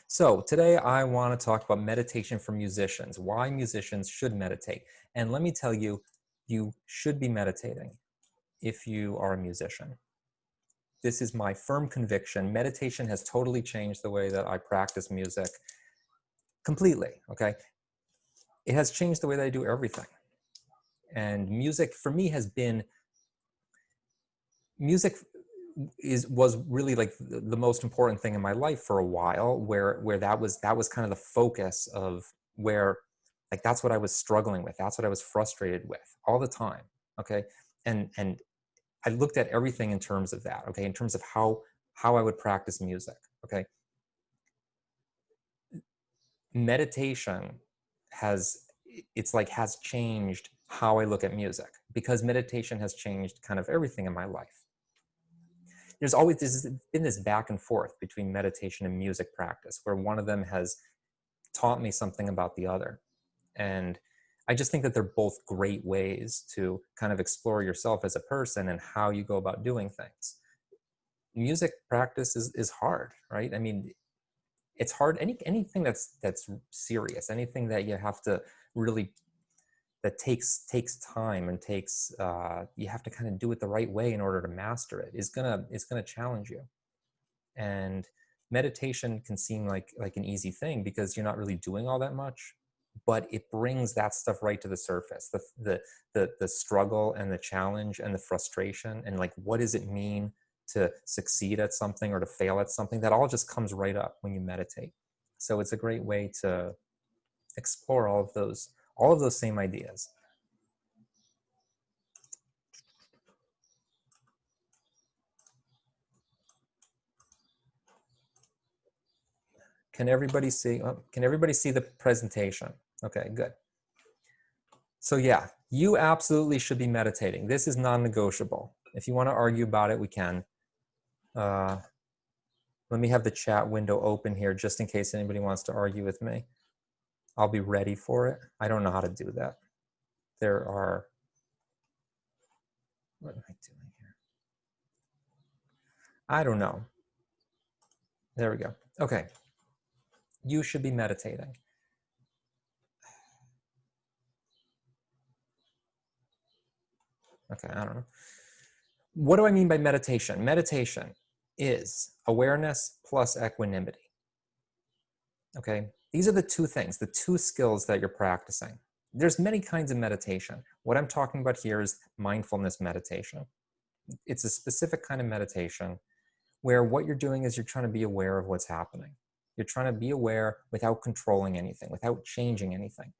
So today I want to talk about meditation for musicians, why musicians should meditate. And let me tell you, you should be meditating if you are a musician. This is my firm conviction. Meditation has totally changed the way that I practice music completely, okay? It has changed the way that I do everything. And music for me has been, music was really like the most important thing in my life for a while, where that was kind of the focus of where, like, that's what I was struggling with, that's what I was frustrated with all the time. Okay. And I looked at everything in terms of that, okay, in terms of how I would practice music. Okay. Meditation has, it's like has changed how I look at music, because meditation has changed kind of everything in my life. There's always been this back and forth between meditation and music practice, where one of them has taught me something about the other. And I just think that they're both great ways to kind of explore yourself as a person and how you go about doing things. Music practice is hard, right? I mean, it's hard. Anything that's serious, anything that you have to really, that takes time and takes you have to kind of do it the right way in order to master it, is gonna challenge you. And meditation can seem like an easy thing because you're not really doing all that much, but it brings that stuff right to the surface, the struggle and the challenge and the frustration, and like, what does it mean to succeed at something or to fail at something? That all just comes right up when you meditate. So it's a great way to explore all of those same ideas. Can everybody see? Can everybody see the presentation? Okay, good. So yeah, you absolutely should be meditating. This is non-negotiable. If you want to argue about it, we can. Uh, Let me have the chat window open here just in case anybody wants to argue with me. I'll be ready for it. I don't know how to do that. There are, what am I doing here? I don't know. There we go. Okay. You should be meditating. Okay, I don't know. What do I mean by meditation? Meditation is awareness plus equanimity. Okay, these are the two things, the two skills that you're practicing. There's many kinds of meditation. What I'm talking about here is mindfulness meditation. It's a specific kind of meditation where what you're doing is you're trying to be aware of what's happening. You're trying to be aware without controlling anything, without changing anything.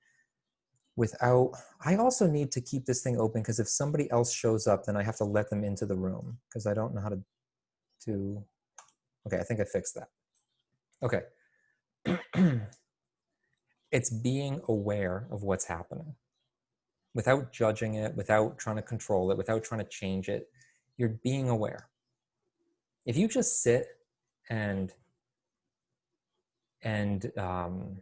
I also need to keep this thing open because if somebody else shows up, then I have to let them into the room because I don't know how to do. Okay, I think I fixed that. Okay. It's being aware of what's happening without judging it, without trying to control it, without trying to change it. You're being aware. If you just sit and and um,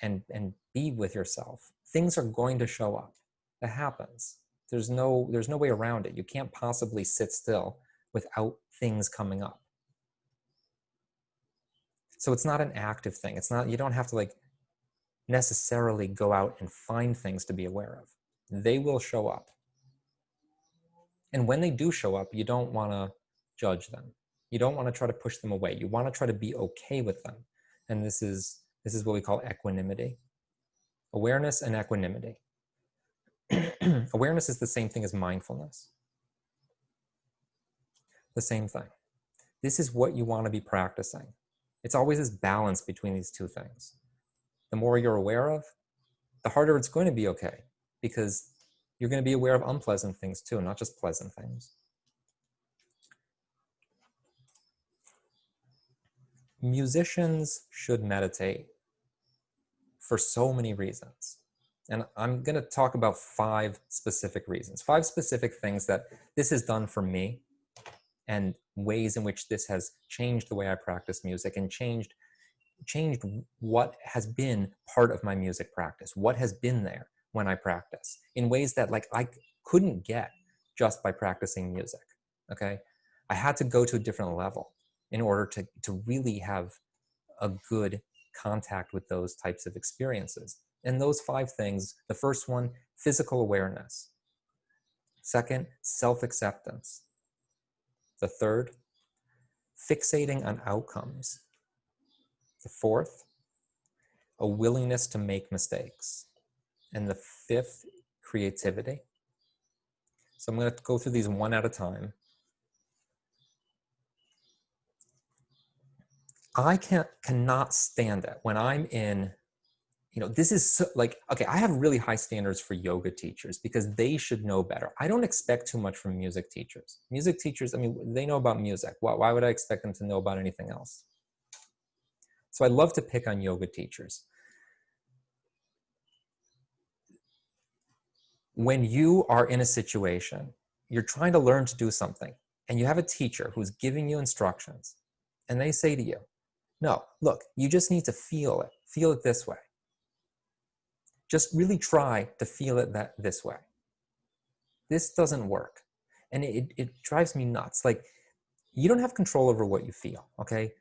and be with yourself, things are going to show up. That happens. There's no way around it. You can't possibly sit still without things coming up. So it's not an active thing. It's not, you don't have to like necessarily go out and find things to be aware of. They will show up. And when they do show up, you don't want to judge them. You don't want to try to push them away. You want to try to be okay with them. And this is what we call equanimity. Awareness and equanimity. Awareness is the same thing as mindfulness. The same thing. This is what you want to be practicing. It's always this balance between these two things. The more you're aware of, the harder it's going to be, okay, because you're going to be aware of unpleasant things too, not just pleasant things. Musicians should meditate for so many reasons. And I'm going to talk about 5 specific reasons, 5 specific things that this has done for me, and ways in which this has changed the way I practice music and changed what has been part of my music practice, what has been there when I practice, in ways that like I couldn't get just by practicing music. Okay, I had to go to a different level in order to really have a good contact with those types of experiences. And those 5 things, the first one, physical awareness. Second, self-acceptance. The third, fixating on outcomes. The fourth, a willingness to make mistakes. And the fifth, creativity. So I'm going to go through these one at a time. I cannot stand it when I'm in, this is so, like, okay, I have really high standards for yoga teachers because they should know better. I don't expect too much from music teachers. Music teachers, I mean, they know about music. Why would I expect them to know about anything else? So I love to pick on yoga teachers. When you are in a situation, you're trying to learn to do something, and you have a teacher who's giving you instructions, and they say to you, no, look, you just need to feel it this way. Just really try to feel it this way. This doesn't work. And it drives me nuts. Like, you don't have control over what you feel, okay?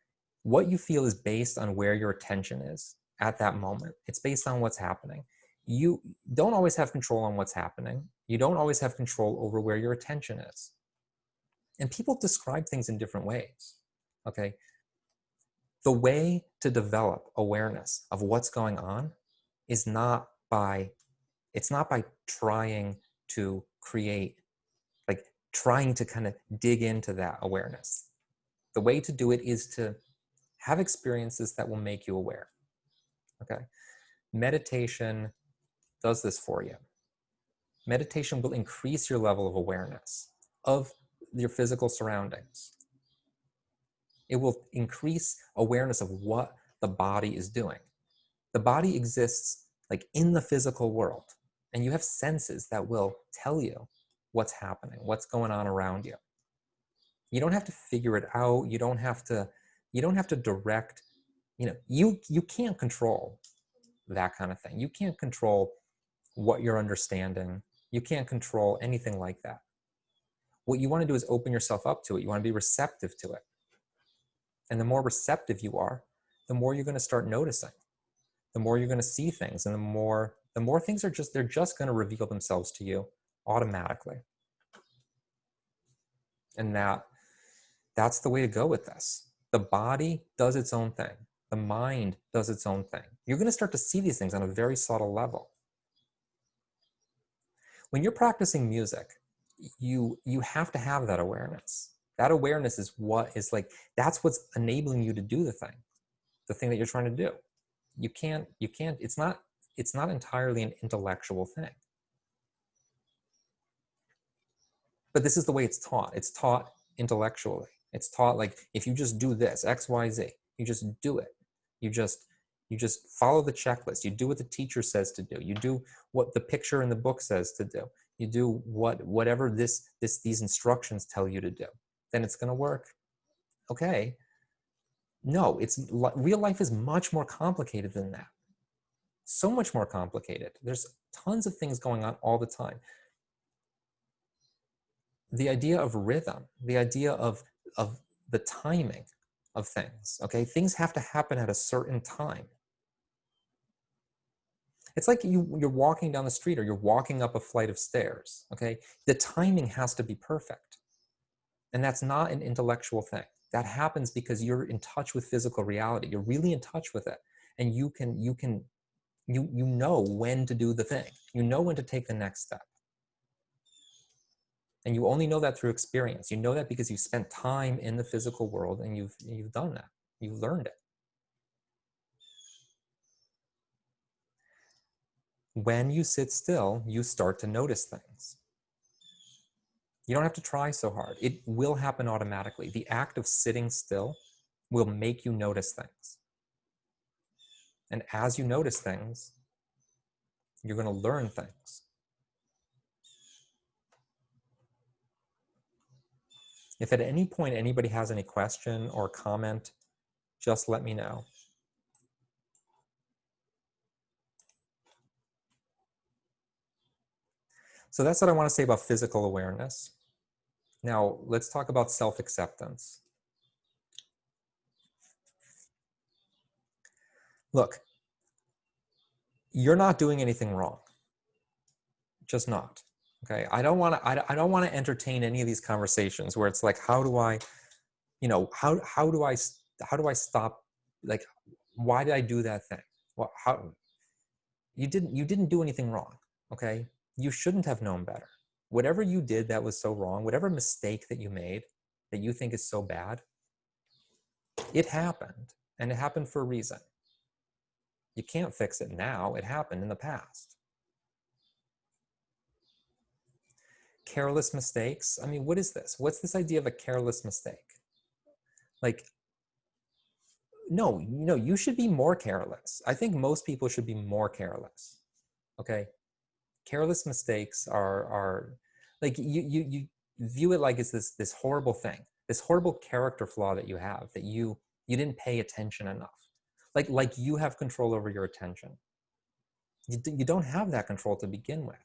What you feel is based on where your attention is at that moment. It's based on what's happening. You don't always have control on what's happening. You don't always have control over where your attention is. And people describe things in different ways, okay? The way to develop awareness of what's going on is not by trying to create, like trying to kind of dig into that awareness. The way to do it is to have experiences that will make you aware, okay? Meditation does this for you. Meditation will increase your level of awareness of your physical surroundings. It will increase awareness of what the body is doing. The body exists like in the physical world, and you have senses that will tell you what's happening, what's going on around you. You don't have to figure it out. You don't have to direct, you can't control that kind of thing. You can't control what you're understanding. You can't control anything like that. What you want to do is open yourself up to it. You want to be receptive to it. And the more receptive you are, the more you're going to start noticing. The more you're going to see things, and the more things they're just going to reveal themselves to you automatically. And that's the way to go with this. The body does its own thing. The mind does its own thing. You're going to start to see these things on a very subtle level. When you're practicing music, you have to have that awareness. That awareness is that's what's enabling you to do the thing that you're trying to do. You can't, it's not entirely an intellectual thing. But this is the way it's taught. It's taught intellectually. It's taught like, if you just do this, X, Y, Z, you just do it. You just follow the checklist. You do what the teacher says to do. You do what the picture in the book says to do. You do whatever these instructions tell you to do. Then it's going to work. Okay. No, real life is much more complicated than that. So much more complicated. There's tons of things going on all the time. The idea of rhythm, the idea of the timing of things, okay? Things have to happen at a certain time. It's like you're walking down the street or you're walking up a flight of stairs, okay? The timing has to be perfect. And that's not an intellectual thing. That happens because you're in touch with physical reality. You're really in touch with it. And you know when to do the thing. You know when to take the next step. And you only know that through experience. You know that because you spent time in the physical world and you've done that. You've learned it. When you sit still, you start to notice things. You don't have to try so hard. It will happen automatically. The act of sitting still will make you notice things. And as you notice things, you're going to learn things. If at any point anybody has any question or comment, just let me know. So that's what I want to say about physical awareness. Now, let's talk about self-acceptance. Look, you're not doing anything wrong. Just not. Okay. I don't want to, I don't want to entertain any of these conversations where it's like, how do I, you know, how do I stop? Like, why did I do that thing? Well, how, you didn't do anything wrong. Okay. You shouldn't have known better. Whatever you did that was so wrong, whatever mistake that you made that you think is so bad, it happened, and it happened for a reason. You can't fix it now. It happened in the past. Careless mistakes. I mean, what is this? What's this idea of a careless mistake? Like, no, you should be more careless. I think most people should be more careless. Okay. Careless mistakes are like, you view it like it's this horrible thing, this horrible character flaw that you have, that you didn't pay attention enough. Like you have control over your attention. You don't have that control to begin with.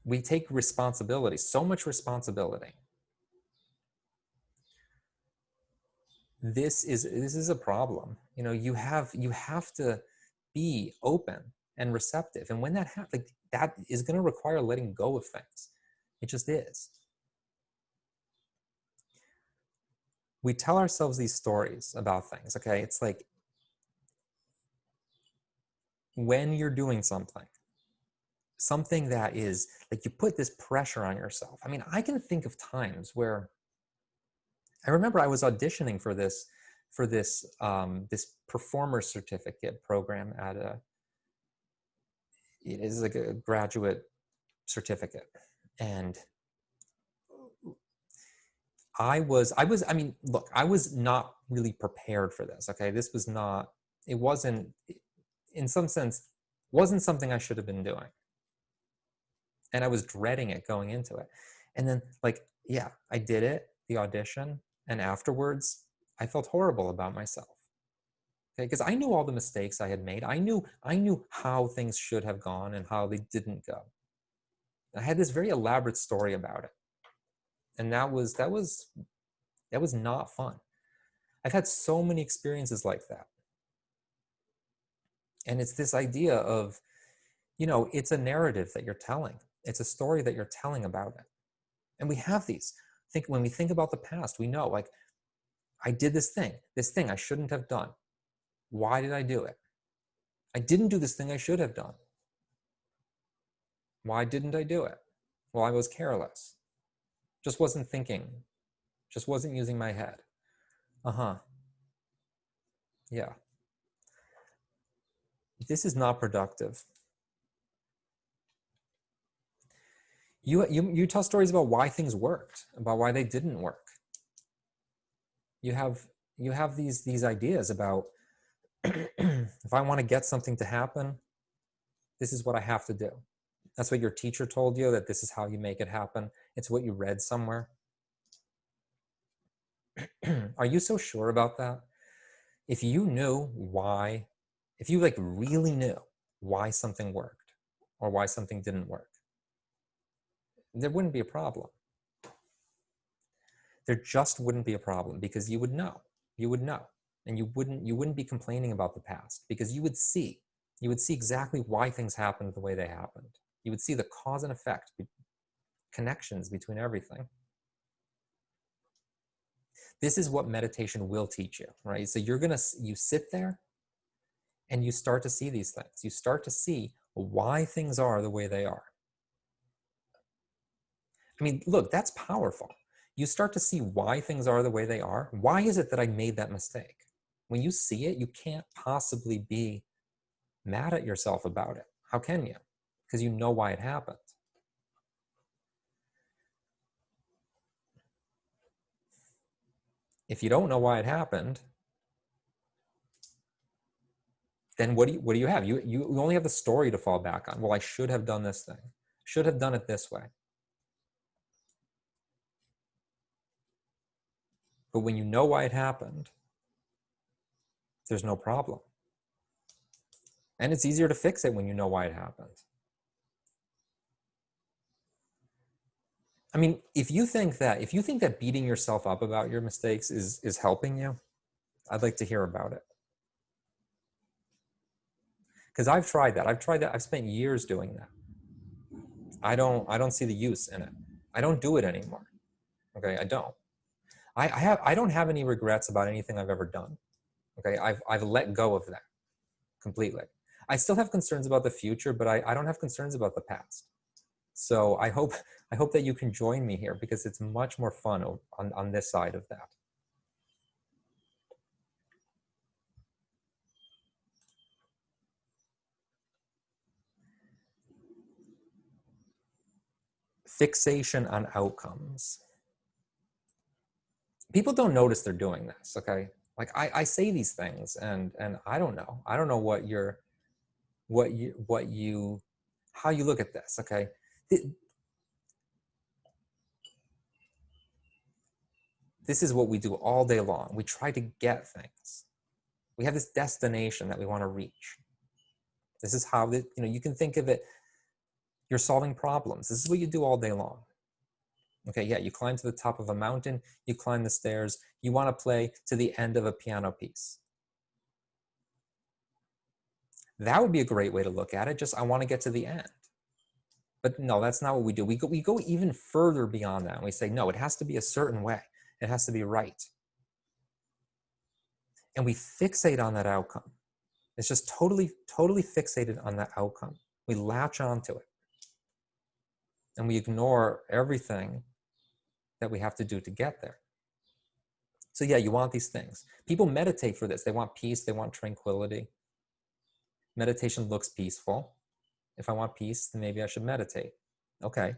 We take responsibility, so much responsibility. This is a problem. You know, you have to be open and receptive, and when that happens, like, that is going to require letting go of things. It just is. We tell ourselves these stories about things. Okay, it's like when you're doing something that is like, you put this pressure on yourself. I mean, I can think of times where I remember I was auditioning for this this performer certificate program at it is like a graduate certificate, and I mean, look, I was not really prepared for this. Okay, this was not, it wasn't, in some sense, wasn't something I should have been doing, and I was dreading it going into it. And then, like, yeah, I did it, the audition, and afterwards I felt horrible about myself. Okay, because I knew all the mistakes I had made. I knew how things should have gone and how they didn't go. I had this very elaborate story about it, and that was not fun. I've had so many experiences like that, and it's this idea of, you know, it's a narrative that you're telling. It's a story that you're telling about it, and we have these. When we think about the past, we know, like, I did this thing I shouldn't have done. Why did I do it? I didn't do this thing I should have done. Why didn't I do it? Well, I was careless. Just wasn't thinking. Just wasn't using my head. Uh-huh. Yeah. This is not productive. You tell stories about why things worked, about why they didn't work. You have these ideas about if I want to get something to happen, this is what I have to do. That's what your teacher told you, that this is how you make it happen. It's what you read somewhere. Are you so sure about that? If you knew why, if you like really knew why something worked or why something didn't work, there wouldn't be a problem. There just wouldn't be a problem, because you would know. You would know. And you wouldn't be complaining about the past, because you would see exactly why things happened the way they happened. You would see the cause and effect, connections between everything. This is what meditation will teach you, right? So you sit there and you start to see these things. You start to see why things are the way they are. I mean, look, that's powerful. You start to see why things are the way they are. Why is it that I made that mistake? When you see it, you can't possibly be mad at yourself about it. How can you? Because you know why it happened. If you don't know why it happened, then what do you have? You only have the story to fall back on. Well, I should have done this thing. Should have done it this way. But when you know why it happened, there's no problem. And it's easier to fix it when you know why it happened. I mean, if you think that beating yourself up about your mistakes is helping you, I'd like to hear about it. Because I've tried that. I've spent years doing that. I don't see the use in it. I don't do it anymore. Okay, I don't. I don't have any regrets about anything I've ever done. Okay, I've let go of that completely. I still have concerns about the future, but I don't have concerns about the past. So I hope that you can join me here, because it's much more fun on this side of that. Fixation on outcomes. People don't notice they're doing this, okay? Like I say these things, and I don't know. I don't know how you look at this, okay? This is what we do all day long. We try to get things. We have this destination that we want to reach. This is how, you can think of it, you're solving problems. This is what you do all day long. Okay, yeah, you climb to the top of a mountain, you climb the stairs, you want to play to the end of a piano piece. That would be a great way to look at it, just I want to get to the end. But no, that's not what we do. We go even further beyond that, and we say, no, it has to be a certain way. It has to be right. And we fixate on that outcome. It's just totally fixated on that outcome. We latch onto it. And we ignore everything that we have to do to get there. So yeah, you want these things. People meditate for this. They want peace, they want tranquility. Meditation looks peaceful. If I want peace, then maybe I should meditate. Okay.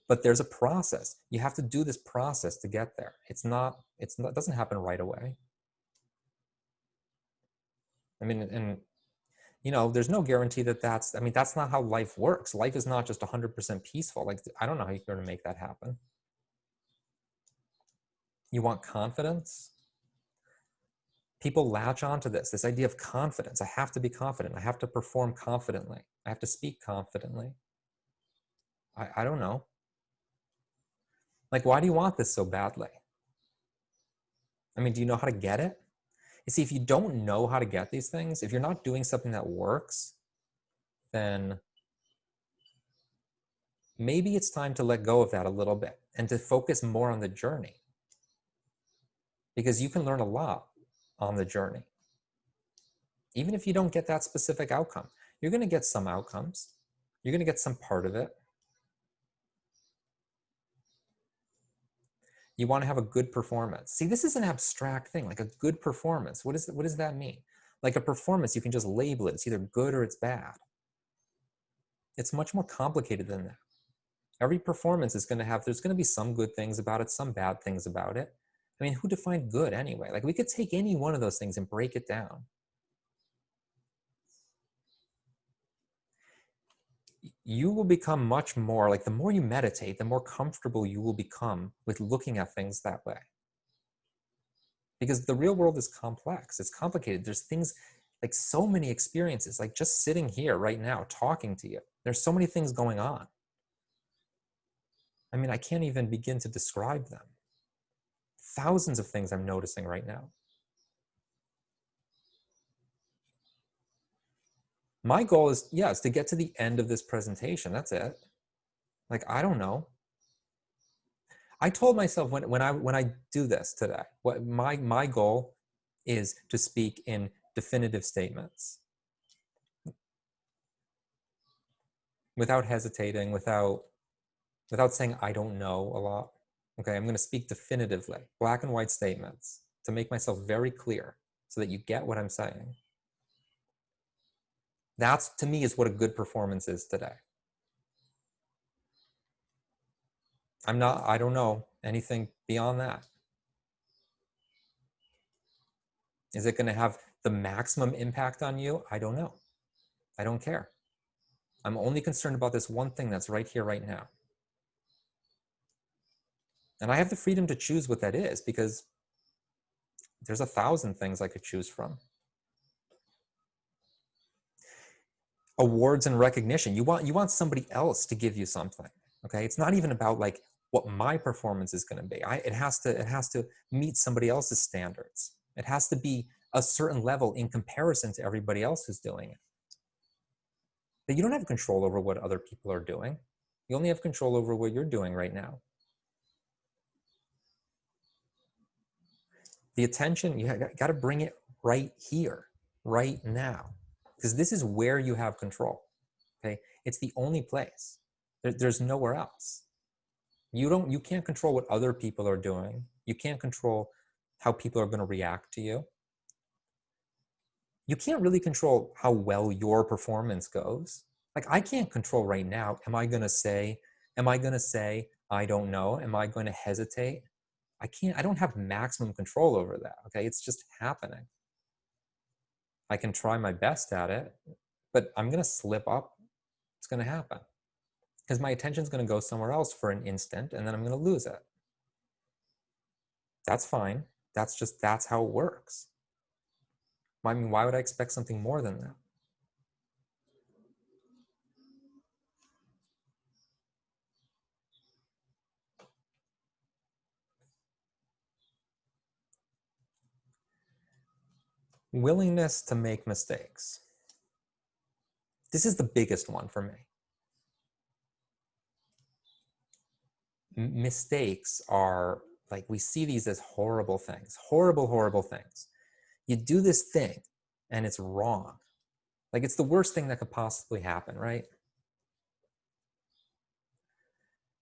But there's a process. You have to do this process to get there. It doesn't happen right away. I mean, and there's no guarantee that's not how life works. Life is not just 100% peaceful. Like, I don't know how you're going to make that happen. You want confidence? People latch onto this idea of confidence. I have to be confident. I have to perform confidently. I have to speak confidently. I don't know. Like, why do you want this so badly? I mean, do you know how to get it? You see, if you don't know how to get these things, if you're not doing something that works, then maybe it's time to let go of that a little bit and to focus more on the journey. Because you can learn a lot on the journey. Even if you don't get that specific outcome, you're going to get some outcomes. You're going to get some part of it. You want to have a good performance. See, this is an abstract thing, like a good performance. What does that mean? Like a performance, you can just label it. It's either good or it's bad. It's much more complicated than that. Every performance is there's going to be some good things about it, some bad things about it. I mean, who defined good anyway? Like, we could take any one of those things and break it down. You will become much more, like, the more you meditate, the more comfortable you will become with looking at things that way. Because the real world is complex, it's complicated. There's things, like, so many experiences, like just sitting here right now, talking to you. There's so many things going on. I mean, I can't even begin to describe them. Thousands of things I'm noticing right now. My goal is to get to the end of this presentation. That's it. Like, I don't know. I told myself when I do this today, what my goal is to speak in definitive statements. Without hesitating, without saying I don't know a lot. Okay, I'm going to speak definitively, black and white statements, to make myself very clear so that you get what I'm saying. That's, to me, is what a good performance is today. I don't know anything beyond that. Is it going to have the maximum impact on you? I don't know. I don't care. I'm only concerned about this one thing that's right here, right now. And I have the freedom to choose what that is, because there's 1,000 things I could choose from. Awards and recognition. You want somebody else to give you something. Okay, it's not even about, like, what my performance is going to be. It has to meet somebody else's standards. It has to be a certain level in comparison to everybody else who's doing it. But you don't have control over what other people are doing. You only have control over what you're doing right now. The attention, you got to bring it right here, right now, because this is where you have control. Okay, it's the only place. There's nowhere else. You can't control what other people are doing. You can't control how people are going to react to you. You can't really control how well your performance goes. Like, I can't control right now. Am I going to say, I don't know? Am I going to hesitate? I don't have maximum control over that. Okay, it's just happening. I can try my best at it, but I'm going to slip up. It's going to happen because my attention's going to go somewhere else for an instant, and then I'm going to lose it. That's fine. That's how it works. I mean, why would I expect something more than that? Willingness to make mistakes. This is the biggest one for me. Mistakes are, like, we see these as horrible things, horrible things. You do this thing and it's wrong. Like, it's the worst thing that could possibly happen, right?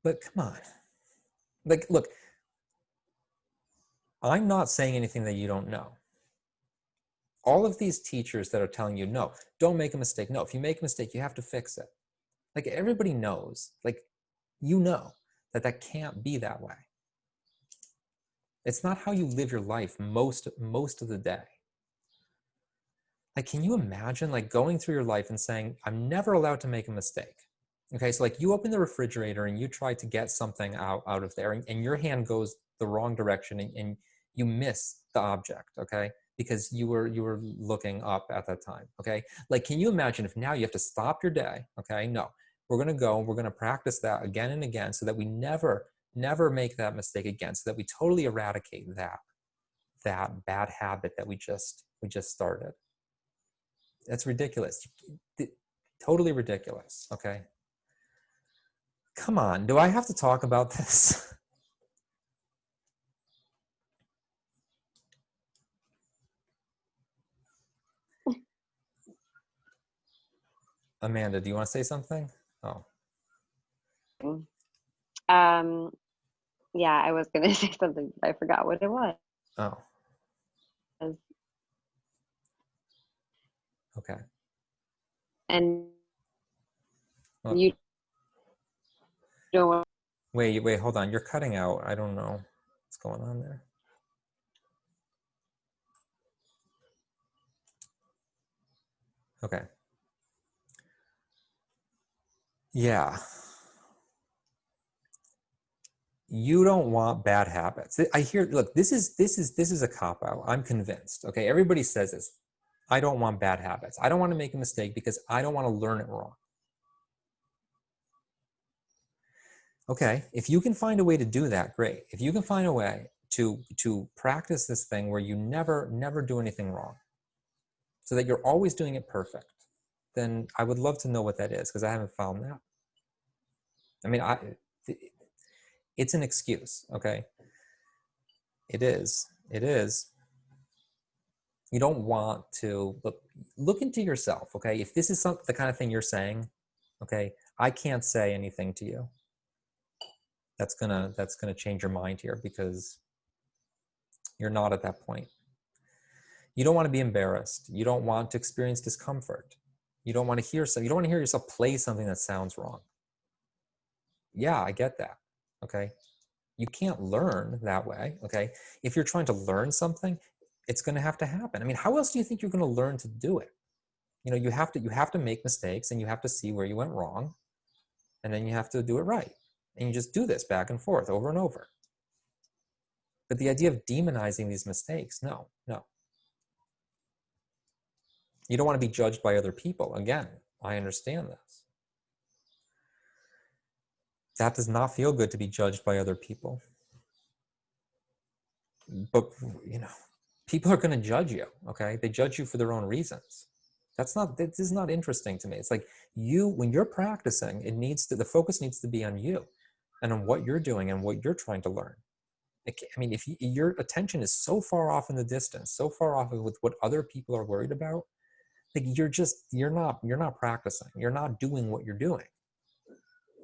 But come on. Like, look, I'm not saying anything that you don't know. All of these teachers that are telling you, no, don't make a mistake. No, if you make a mistake, you have to fix it. Like, everybody knows, like, you know that can't be that way. It's not how you live your life most of the day. Like, can you imagine, like, going through your life and saying, I'm never allowed to make a mistake? Okay, so like, you open the refrigerator and you try to get something out of there, and your hand goes the wrong direction, and you miss the object, okay? Because you were looking up at that time, okay? Like, can you imagine if now you have to stop your day, okay? No, we're gonna practice that again and again so that we never make that mistake again, so that we totally eradicate that bad habit that we just started. That's ridiculous. Totally ridiculous, okay? Come on, do I have to talk about this? Amanda, do you want to say something? Oh. Yeah, I was going to say something, but I forgot what it was. Oh. Okay. And Well, you don't. wait, hold on. You're cutting out. I don't know what's going on there. Okay. Yeah. You don't want bad habits. I hear, look, this is a cop-out. I'm convinced. Okay, everybody says this. I don't want bad habits. I don't want to make a mistake because I don't want to learn it wrong. Okay, if you can find a way to do that, great. If you can find a way to practice this thing where you never do anything wrong, so that you're always doing it perfect, then I would love to know what that is, because I haven't found that. I mean, it's an excuse, okay? It is. You don't want to look into yourself, okay? If this is the kind of thing you're saying, okay, I can't say anything to you that's gonna change your mind here, because you're not at that point. You don't want to be embarrassed. You don't want to experience discomfort. You don't want to hear yourself play something that sounds wrong. Yeah, I get that. Okay. You can't learn that way. Okay. If you're trying to learn something, it's going to happen. I mean, how else do you think you're going to learn to do it? You know, you have to make mistakes, and you have to see where you went wrong, and then you have to do it right. And you just do this back and forth over and over. But the idea of demonizing these mistakes, no. You don't want to be judged by other people. Again, I understand this. that does not feel good to be judged by other people. But, people are going to judge you, okay? They judge you for their own reasons. This is not interesting to me. It's like when you're practicing, the focus needs to be on you and on what you're doing and what you're trying to learn. If your attention is so far off in the distance, so far off with what other people are worried about, like you're not practicing. You're not doing what you're doing.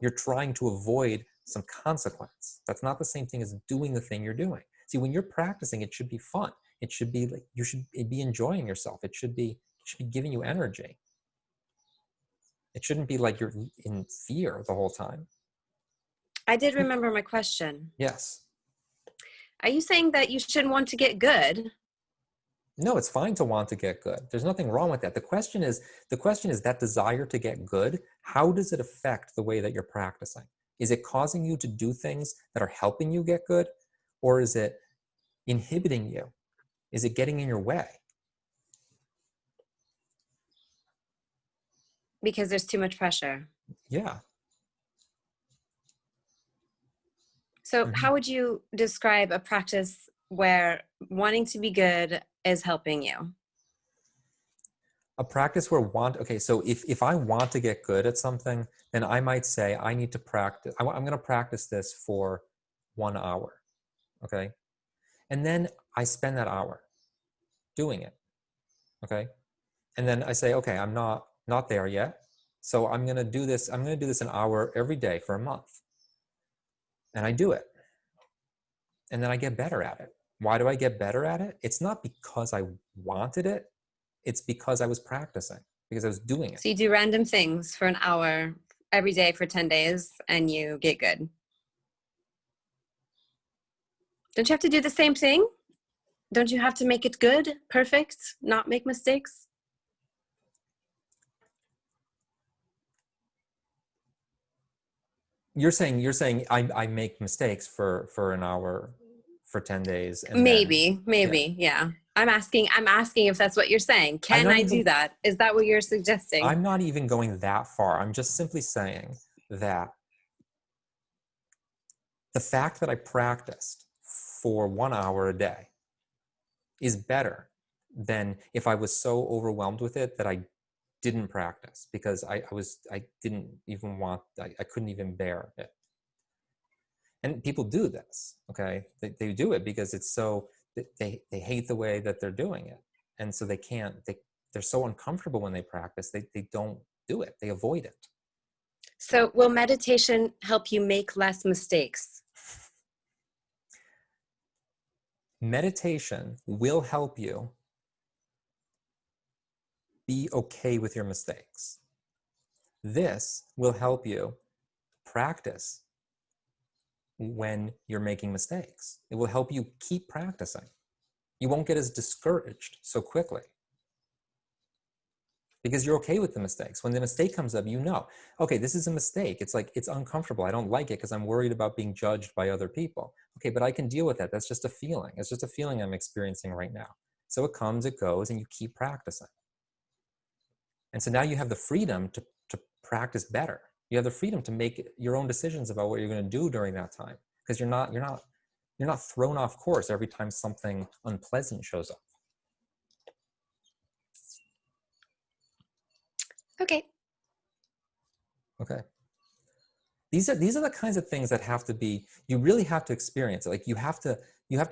You're trying to avoid some consequence. That's not the same thing as doing the thing you're doing. See, when you're practicing, it should be fun. It should be like you should be enjoying yourself. It should be giving you energy. It shouldn't be like you're in fear the whole time. I did remember my question. Yes. Are you saying that you shouldn't want to get good? No, it's fine to want to get good. There's nothing wrong with that. The question is that desire to get good, how does it affect the way that you're practicing? Is it causing you to do things that are helping you get good? Or is it inhibiting you? Is it getting in your way? Because there's too much pressure. Yeah. So how would you describe a practice where wanting to be good is helping you? A practice where so if I want to get good at something, then I might say I need to practice. I'm going to practice this for 1 hour. Okay. And then I spend that hour doing it. Okay. And then I say, okay, I'm not there yet. So I'm going to do this. I'm going to do this an hour every day for a month. And I do it. And then I get better at it. Why do I get better at it? It's not because I wanted it. It's because I was practicing, because I was doing it. So you do random things for an hour every day for 10 days and you get good. Don't you have to do the same thing? Don't you have to make it good, perfect, not make mistakes? You're saying I make mistakes for an hour for 10 days. And maybe, yeah. I'm asking if that's what you're saying. Can I do that? Is that what you're suggesting? I'm not even going that far. I'm just simply saying that the fact that I practiced for 1 hour a day is better than if I was so overwhelmed with it that I didn't practice, because I couldn't even bear it. And people do this, okay? They do it because it's so, they hate the way that they're doing it. And so they're so uncomfortable when they practice, they don't do it, they avoid it. So will meditation help you make less mistakes? Meditation will help you be okay with your mistakes. This will help you practice when you're making mistakes. It will help you keep practicing. You won't get as discouraged so quickly because you're okay with the mistakes. When the mistake comes up, okay, this is a mistake. It's like, it's uncomfortable. I don't like it because I'm worried about being judged by other people. Okay, but I can deal with that. That's just a feeling. It's just a feeling I'm experiencing right now. So it comes, it goes, and you keep practicing. And so now you have the freedom to practice better. You have the freedom to make your own decisions about what you're going to do during that time, because you're not thrown off course every time something unpleasant shows up. Okay. Okay. These are the kinds of things that you really have to experience it. Like you have to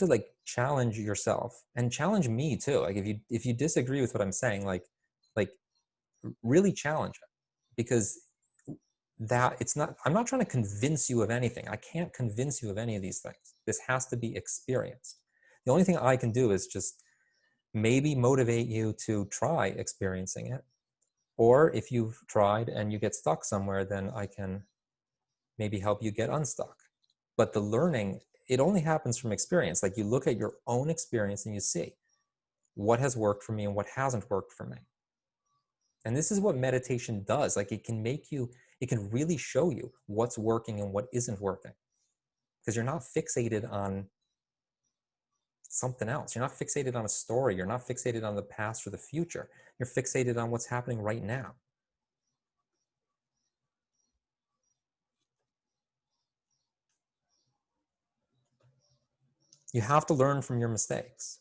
like challenge yourself and challenge me too. Like if you disagree with what I'm saying, like really challenge it, because I'm not trying to convince you of anything. I can't convince you of any of these things. This has to be experienced. The only thing I can do is just maybe motivate you to try experiencing it. Or if you've tried and you get stuck somewhere, then I can maybe help you get unstuck. But the learning, it only happens from experience. Like you look at your own experience and you see what has worked for me and what hasn't worked for me. And this is what meditation does. Like it can really show you what's working and what isn't working. Because you're not fixated on something else. You're not fixated on a story. You're not fixated on the past or the future. You're fixated on what's happening right now. You have to learn from your mistakes.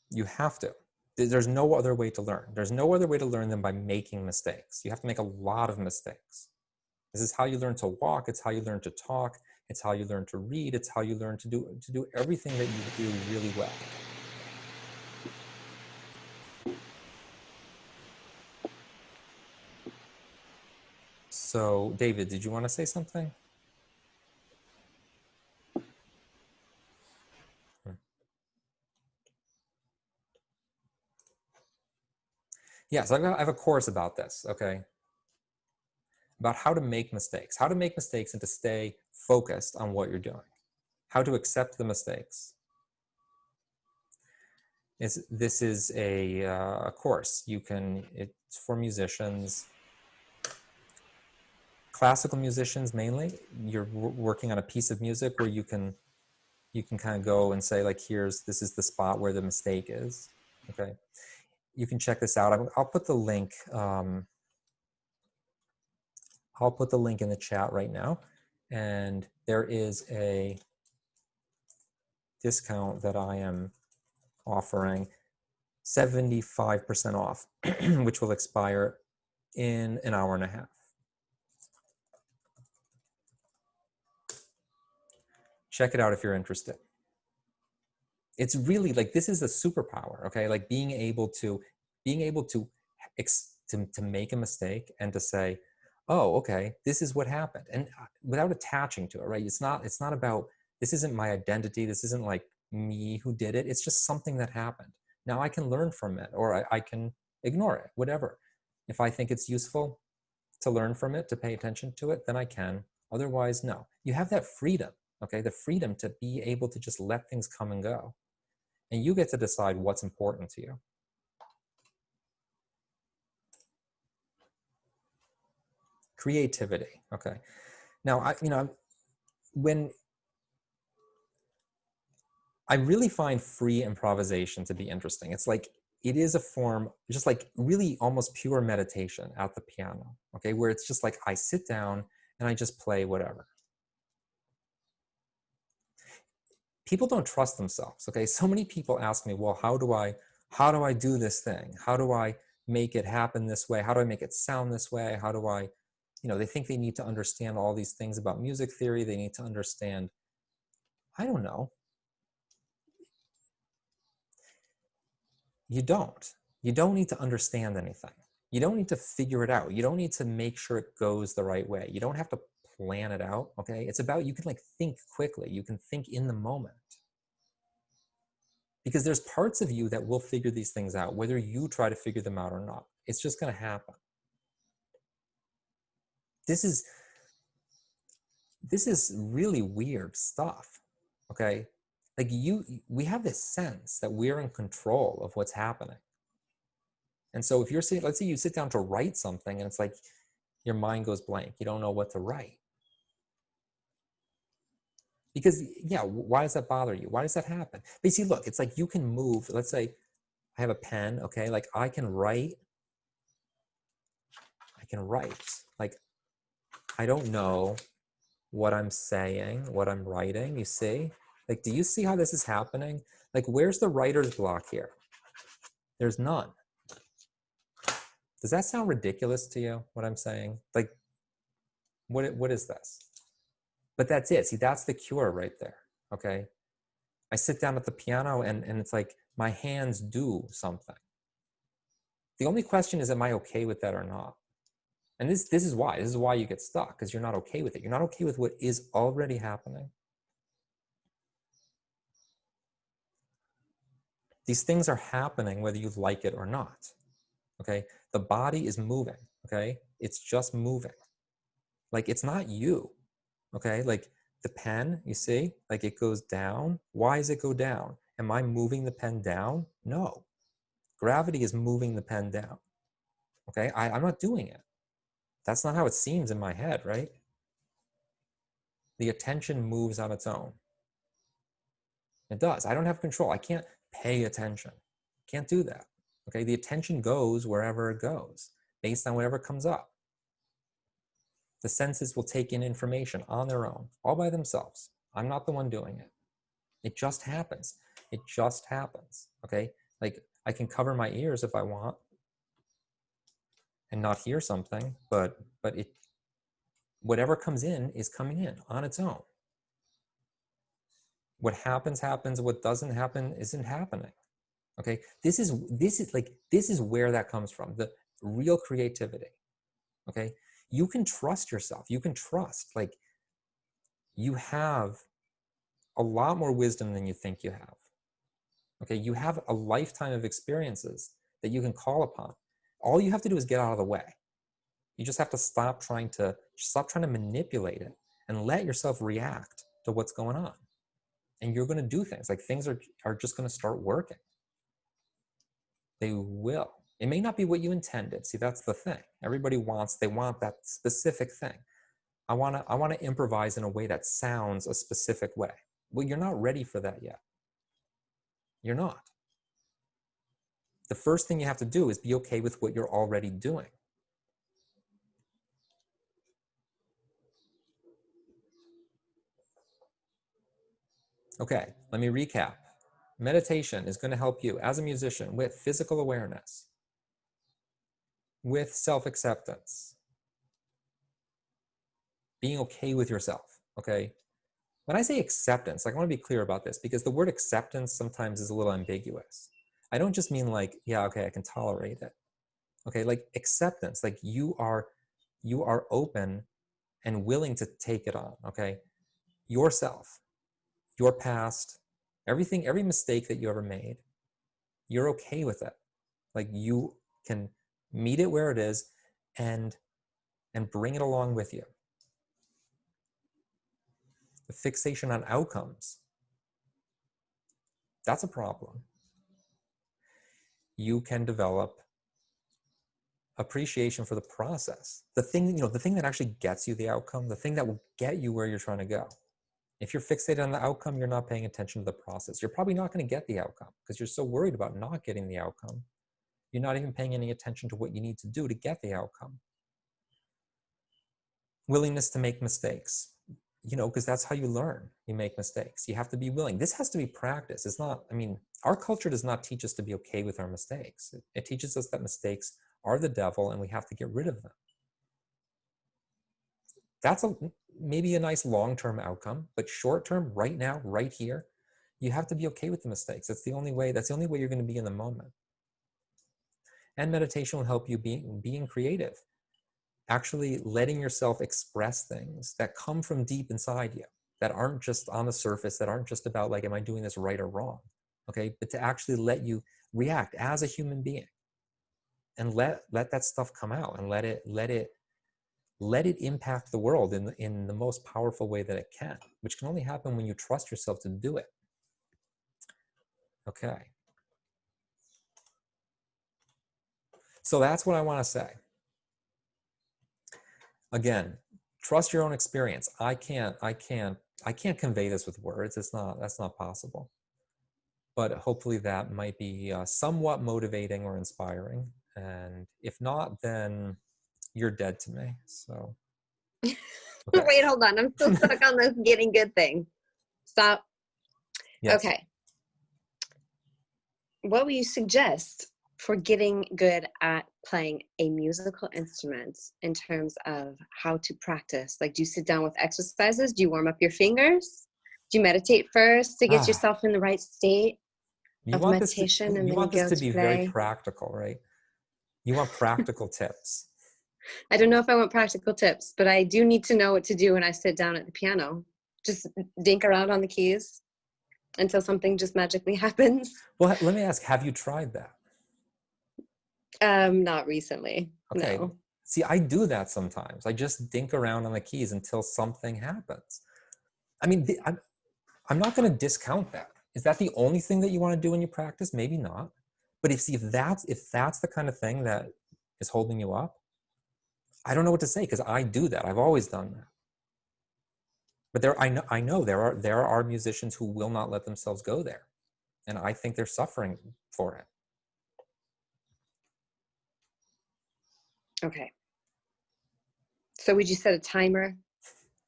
You have to. There's no other way to learn. There's no other way to learn than by making mistakes. You have to make a lot of mistakes. This is how you learn to walk. It's how you learn to talk. It's how you learn to read. It's how you learn to do everything that you do really well. So, David, did you want to say something? Yes, I have a course about this, okay? About how to make mistakes and to stay focused on what you're doing, how to accept the mistakes. This is a course. It's for musicians, classical musicians mainly. You're working on a piece of music where you can kind of go and say, like, this is the spot where the mistake is, okay? You can check this out. I'll put the link. I'll put the link in the chat right now. And there is a discount that I am offering, 75% off, which will expire in an hour and a half. Check it out if you're interested. It's really like, this is a superpower, okay? Like being able to make a mistake and to say, oh, okay, this is what happened. And without attaching to it, right? It's not about, this isn't my identity. This isn't like me who did it. It's just something that happened. Now I can learn from it, or I can ignore it, whatever. If I think it's useful to learn from it, to pay attention to it, then I can. Otherwise, no. You have that freedom, okay? The freedom to be able to just let things come and go. And you get to decide what's important to you. Creativity, okay. Now, when I really find free improvisation to be interesting. It's like, it is a form, just like really almost pure meditation at the piano, okay? Where it's just like, I sit down and I just play whatever. People don't trust themselves, okay? So many people ask me, well, how do I do this thing? How do I make it happen this way? How do I make it sound this way? How do I, they think they need to understand all these things about music theory. They need to understand, I don't know. You don't need to understand anything. You don't need to figure it out. You don't need to make sure it goes the right way. You don't have to plan it out, okay? It's about, you can like think quickly. You can think in the moment. Because there's parts of you that will figure these things out, whether you try to figure them out or not. It's just gonna happen. This is really weird stuff, okay? Like we have this sense that we're in control of what's happening. And so if you're sitting, let's say you sit down to write something and it's like your mind goes blank. You don't know what to write. Because, yeah, why does that bother you? Why does that happen? But you see, look, it's like you can move. Let's say I have a pen, okay? Like I can write. Like, I don't know what I'm saying, what I'm writing, you see? Like, do you see how this is happening? Like, where's the writer's block here? There's none. Does that sound ridiculous to you, what I'm saying? Like, what is this? But that's it. See, that's the cure right there, okay? I sit down at the piano and it's like my hands do something. The only question is, am I okay with that or not? And this is why you get stuck, because you're not okay with it. You're not okay with what is already happening. These things are happening whether you like it or not, okay? The body is moving, okay? It's just moving. Like, it's not you, okay? Like the pen, you see, like it goes down. Why does it go down? Am I moving the pen down? No. Gravity is moving the pen down, okay? I'm not doing it. That's not how it seems in my head, right? The attention moves on its own. It does. I don't have control. I can't pay attention. Can't do that. Okay, the attention goes wherever it goes, based on whatever comes up. The senses will take in information on their own, all by themselves. I'm not the one doing it. It just happens. It just happens, okay? Like, I can cover my ears if I want and not hear something, but whatever comes in is coming in on its own. What happens, happens. What doesn't happen isn't happening, okay? This is where that comes from, the real creativity, okay? You can trust yourself. You can trust, like, you have a lot more wisdom than you think you have. Okay, you have a lifetime of experiences that you can call upon. All you have to do is get out of the way. You just have to stop trying to manipulate it and let yourself react to what's going on. And you're going to do things, like, things are just going to start working. They will. It may not be what you intended. See, that's the thing. Everybody wants that specific thing. I want to improvise in a way that sounds a specific way. Well, you're not ready for that yet. You're not. The first thing you have to do is be okay with what you're already doing. Okay, let me recap. Meditation is going to help you as a musician with physical awareness, with self-acceptance, being okay with yourself, okay? When I say acceptance, like, I want to be clear about this, because the word acceptance sometimes is a little ambiguous. I don't just mean like, yeah, okay, I can tolerate it. Okay, like, acceptance, like, you are open and willing to take it on, okay? Yourself, your past, everything, every mistake that you ever made, you're okay with it. Like, you can meet it where it is and bring it along with you. The fixation on outcomes, that's a problem. You can develop appreciation for the process. The thing, the thing that actually gets you the outcome, the thing that will get you where you're trying to go. If you're fixated on the outcome, you're not paying attention to the process. You're probably not going to get the outcome because you're so worried about not getting the outcome. You're not even paying any attention to what you need to do to get the outcome. Willingness to make mistakes, because that's how you learn. You make mistakes. You have to be willing. This has to be practice. It's not, our culture does not teach us to be okay with our mistakes. It teaches us that mistakes are the devil and we have to get rid of them. That's maybe a nice long-term outcome, but short-term, right now, right here, you have to be okay with the mistakes. That's the only way you're going to be in the moment. And meditation will help you being creative, actually letting yourself express things that come from deep inside you, that aren't just on the surface, that aren't just about, like, am I doing this right or wrong? Okay, but to actually let you react as a human being and let that stuff come out and let it impact the world in the most powerful way that it can, which can only happen when you trust yourself to do it. Okay. So that's what I want to say. Again, trust your own experience. I can't convey this with words. That's not possible. But hopefully that might be somewhat motivating or inspiring. And if not, then you're dead to me. So. Okay. Wait, hold on. I'm still stuck on this getting good thing. Stop. Yes. Okay. What would you suggest for getting good at playing a musical instrument in terms of how to practice? Like, do you sit down with exercises? Do you warm up your fingers? Do you meditate first to get yourself in the right state of meditation, and then you go to play? Very practical, right? You want practical tips. I don't know if I want practical tips, but I do need to know what to do when I sit down at the piano. Just dink around on the keys until something just magically happens. Well, let me ask, have you tried that? Not recently. Okay. No. See, I do that sometimes. I just dink around on the keys until something happens. I'm not going to discount that. Is that the only thing that you want to do when you practice? Maybe not. But if that's the kind of thing that is holding you up, I don't know what to say, because I do that. I've always done that. But I know there are musicians who will not let themselves go there, and I think they're suffering for it. Okay. So would you set a timer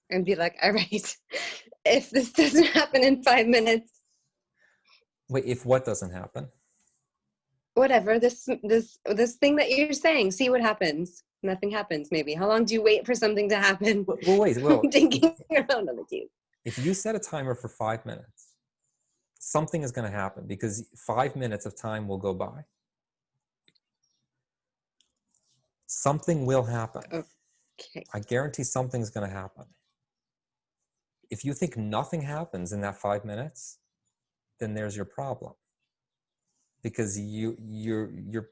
and be like, all right, if this doesn't happen in 5 minutes, Wait, if what doesn't happen? whatever, this thing that you're saying, see what happens. Nothing happens, maybe. How long do you wait for something to happen? Well, wait, well, Dinking around on the cube. if you set a timer for 5 minutes, something is going to happen because 5 minutes of time will go by. Something will happen. Okay. I guarantee something's going to happen. If you think nothing happens in that 5 minutes, then there's your problem. Because you're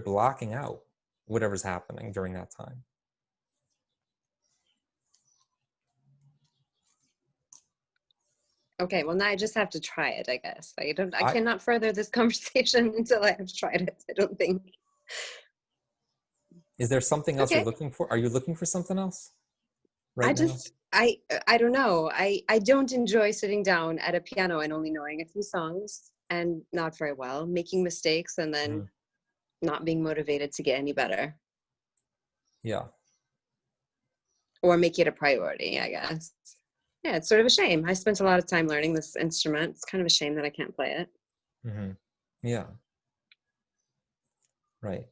blocking out whatever's happening during that time. Okay, well now I just have to try it, I guess. I cannot further this conversation until I have tried it, I don't think. Is there something else you're looking for? Are you looking for something else right now? I don't know. I don't enjoy sitting down at a piano and only knowing a few songs and not very well, making mistakes and then not being motivated to get any better. Yeah. Or make it a priority, I guess. Yeah, it's sort of a shame. I spent a lot of time learning this instrument. It's kind of a shame that I can't play it. Mm-hmm. Yeah. Right.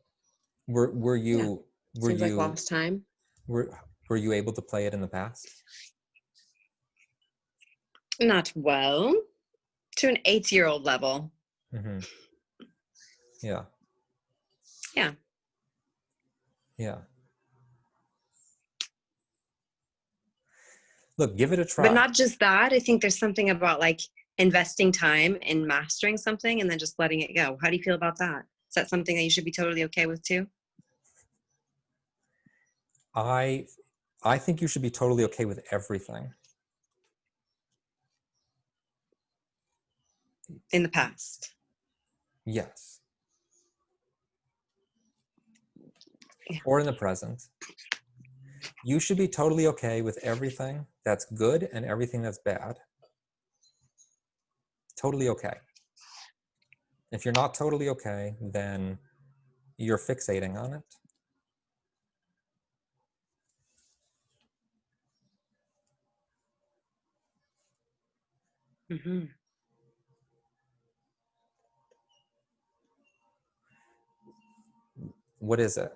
Were you Seems like lost time. Were you able to play it in the past? Not well. To an 8-year-old level. Mm-hmm. Yeah. Yeah. Yeah. Look, give it a try. But not just that. I think there's something about like investing time in mastering something and then just letting it go. How do you feel about that? Is that something that you should be totally okay with too? I think you should be totally okay with everything. In the past. Yes. Yeah. Or in the present. You should be totally okay with everything that's good and everything that's bad. Totally okay. If you're not totally okay, then you're fixating on it. Mm-hmm. What is it?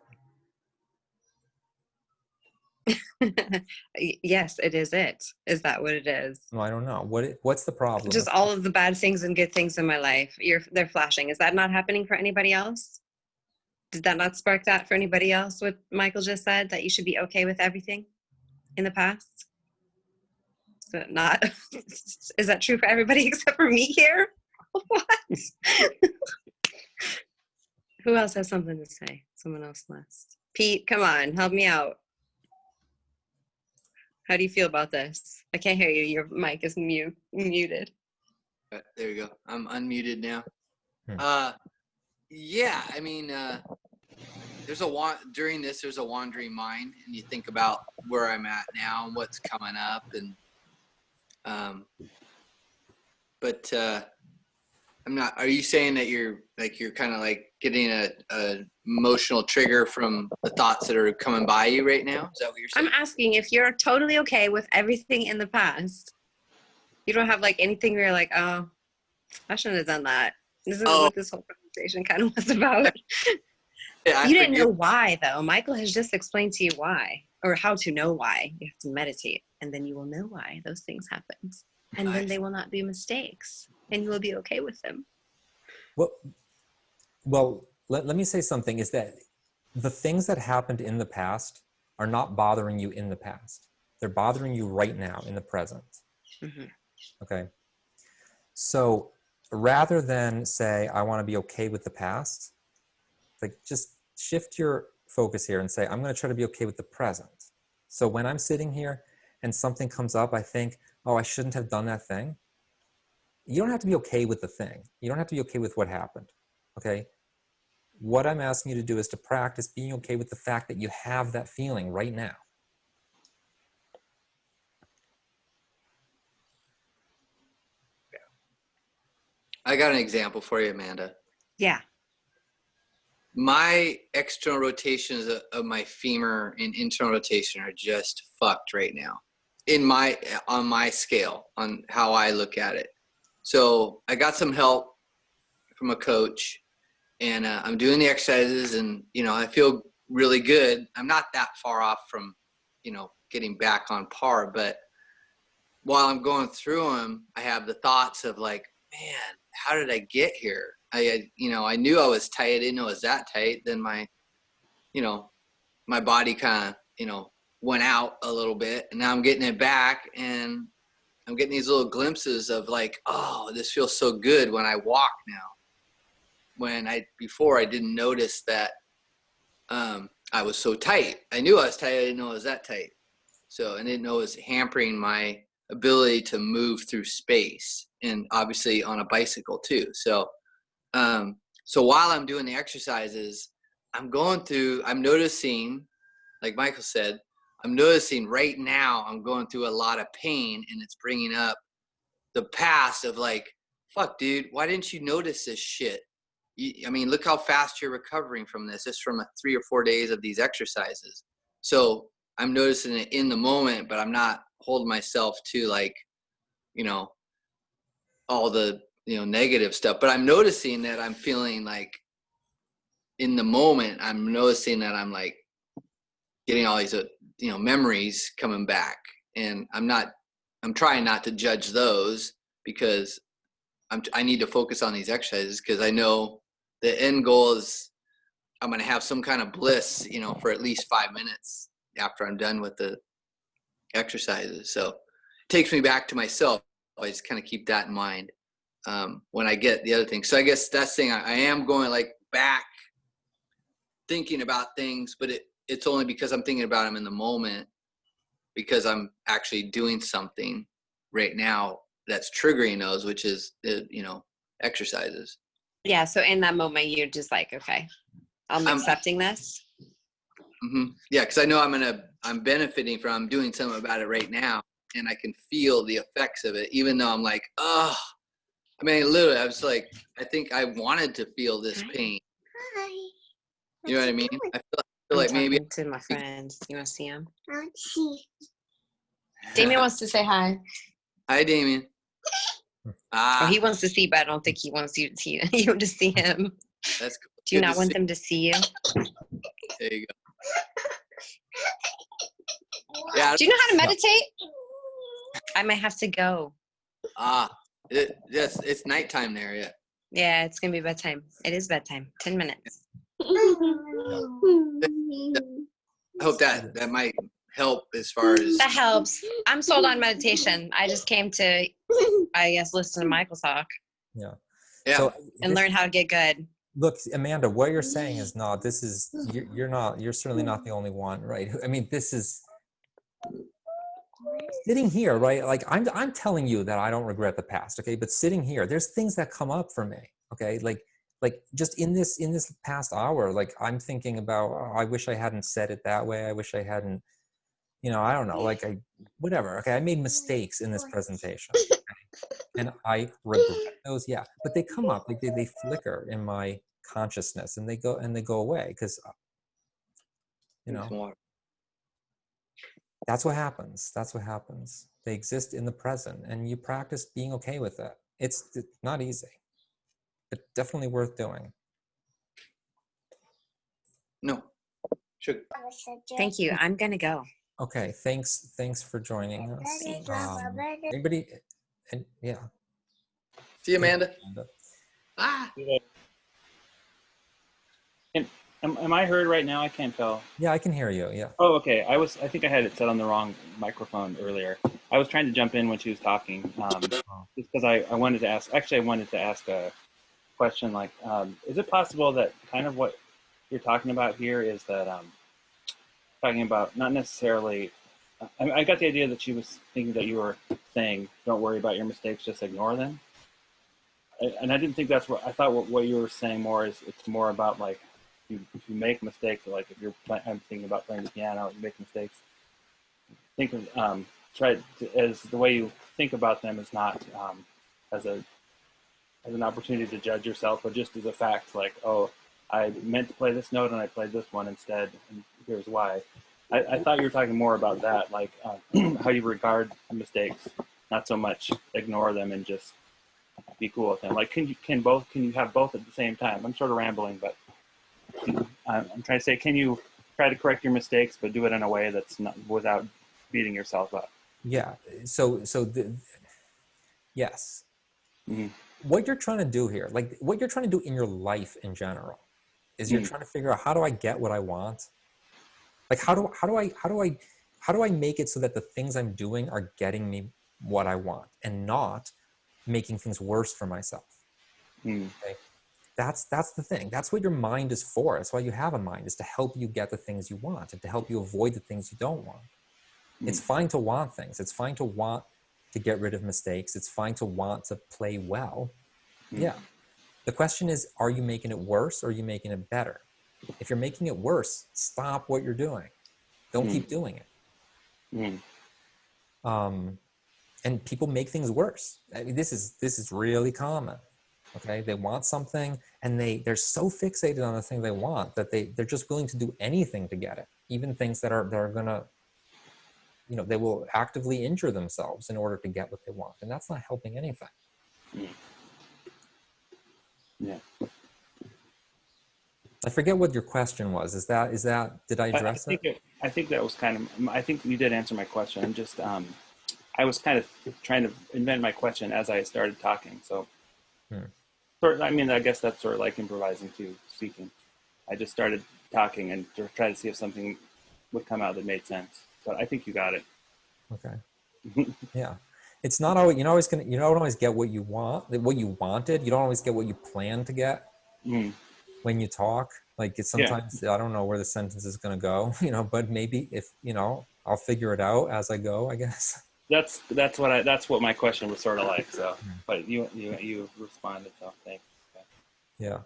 Yes, it is it. Is that what it is? No, I don't know. What's the problem? Just all of the bad things and good things in my life. They're flashing. Is that not happening for anybody else? Did that not spark that for anybody else? What Michael just said, that you should be okay with everything in the past? Is that not? Is that true for everybody except for me here? What? Who else has something to say? Someone else last. Pete, come on, help me out. How do you feel about this? I can't hear you. Your mic is muted. There you go. I'm unmuted now. Yeah, I mean, during this, there's a wandering mind, and you think about where I'm at now and what's coming up, and but I'm not. Are you saying that you're kind of like getting a emotional trigger from the thoughts that are coming by you right now? Is that what you're saying? I'm asking if you're totally okay with everything in the past. You don't have like anything where you're like, oh, I shouldn't have done that. This is what this whole conversation kind of was about. Yeah, you didn't know why, though. Michael has just explained to you why, or how to know why. You have to meditate, and then you will know why those things happened. And then they will not be mistakes, and you will be okay with them. Well, let me say something, is that the things that happened in the past are not bothering you in the past. They're bothering you right now in the present. Mm-hmm. Okay. So rather than say, I want to be okay with the past, like just shift your focus here and say, I'm going to try to be okay with the present. So when I'm sitting here and something comes up, I think, oh, I shouldn't have done that thing. You don't have to be okay with the thing. You don't have to be okay with what happened. Okay. What I'm asking you to do is to practice being okay with the fact that you have that feeling right now. I got an example for you, Amanda. Yeah. My external rotations of my femur and internal rotation are just fucked right now. on my scale, on how I look at it. So I got some help from a coach, and I'm doing the exercises, and I feel really good. I'm not that far off from getting back on par, but while I'm going through them, I have the thoughts of like, man, how did I get here? I knew I was tight. I didn't know it was that tight. Then my body kind of went out a little bit, and now I'm getting it back, and I'm getting these little glimpses of like, oh, this feels so good when I walk now. When before I didn't notice that I was so tight. I knew I was tight. I didn't know it was that tight. So I didn't know it was hampering my ability to move through space, and obviously on a bicycle too. So while I'm doing the exercises, I'm noticing, like Michael said, I'm noticing right now I'm going through a lot of pain, and it's bringing up the past of like, fuck, dude, why didn't you notice this shit? I mean, look how fast you're recovering from this, just from 3 or 4 days of these exercises. So I'm noticing it in the moment, but I'm not holding myself to like, all the, negative stuff. But I'm noticing that I'm feeling like in the moment, I'm noticing that I'm like getting all these, memories coming back. And I'm trying not to judge those, because I need to focus on these exercises, because I know the end goal is I'm going to have some kind of bliss, for at least 5 minutes after I'm done with the exercises. So it takes me back to myself. I just kind of keep that in mind when I get the other thing. So I guess that's the thing. I am going like back thinking about things, but it's only because I'm thinking about them in the moment, because I'm actually doing something right now that's triggering those, which is, exercises. Yeah. So in that moment, you're just like, okay, I'm accepting this. Mm-hmm. Yeah. Cause I know I'm benefiting from, I'm doing something about it right now, and I can feel the effects of it, even though I'm like, oh, I mean, literally, I was like, I think I wanted to feel this pain. Hi. You know what I mean? I feel I'm like maybe talking to my friends. You want to see him? I want to see. Damien wants to say hi. Hi, Damien. Oh, he wants to see, but I don't think he wants you to see you want to see him. That's cool. Do you Good not to want see. them to see you? There you go. Yeah. Do you know how to meditate? I might have to go. It's nighttime there. Yeah. Yeah, it's gonna be bedtime. It is bedtime. 10 minutes. I hope that might help as far as. That helps. I'm sold on meditation. I just came to, I guess, listen to Michael talk. Yeah. Yeah. So and learn how to get good. Look, Amanda, what you're saying is not, this is, you're certainly not the only one, right? I mean, this is sitting here, right? Like I'm telling you that I don't regret the past, okay? But sitting here, there's things that come up for me, okay? Like just in this past hour, like I'm thinking about, oh, I wish I hadn't said it that way. I wish I hadn't, I don't know, like whatever, okay? I made mistakes in this presentation, okay? And I regret those, yeah. But they come up, like they flicker in my consciousness, and they go away, because that's what happens. That's what happens. They exist in the present, and you practice being okay with it. It's not easy, but definitely worth doing. No. Sure. Thank you. I'm gonna go. Okay, thanks for joining us. Anybody? And yeah. See you, Amanda. Am I heard right now? I can't tell. Yeah, I can hear you. Yeah. Oh, okay. I think I had it set on the wrong microphone earlier. I was trying to jump in when she was talking, just because I wanted to ask. Actually, I wanted to ask a question. Like, is it possible that kind of what you're talking about here is that talking about not necessarily? I got the idea that she was thinking that you were saying, "Don't worry about your mistakes, just ignore them." And I didn't think that's what I thought. What you were saying more is it's more about like. If you make mistakes, like if I'm thinking about playing the piano, you make mistakes. Think of as the way you think about them is not as an opportunity to judge yourself, but just as a fact, like, oh, I meant to play this note and I played this one instead, and here's why. I thought you were talking more about that, like how you regard mistakes, not so much ignore them and just be cool with them. Like, can you have both at the same time? I'm sort of rambling, but I'm trying to say, can you try to correct your mistakes, but do it in a way that's not without beating yourself up? Yeah. Yes. Mm-hmm. What you're trying to do here, like what you're trying to do in your life in general, is you're trying to figure out, how do I get what I want? Like how do I make it so that the things I'm doing are getting me what I want and not making things worse for myself? Okay. That's the thing. That's what your mind is for. That's why you have a mind, is to help you get the things you want and to help you avoid the things you don't want. It's fine to want things. It's fine to want to get rid of mistakes. It's fine to want to play well. Yeah. The question is, are you making it worse or are you making it better? If you're making it worse, stop what you're doing. Don't keep doing it. And people make things worse. I mean, this is really common. Okay, they want something and they're so fixated on the thing they want that they're just willing to do anything to get it, even things that are gonna, they will actively injure themselves in order to get what they want, and that's not helping anything. Yeah. I forget what your question was. Is that did I address it? I think that was kind of, I think you did answer my question. I'm just, I was kind of trying to invent my question as I started talking. So, I mean, I guess that's sort of like improvising too, speaking. I just started talking and tried to see if something would come out that made sense. But I think you got it. Okay. Yeah. It's not always, you don't always get what you want, what you wanted. You don't always get what you plan to get when you talk. Like it's sometimes, I don't know where the sentence is going to go, but maybe if, I'll figure it out as I go, I guess. That's what my question was sort of like. So, but you responded. So thanks. Yeah.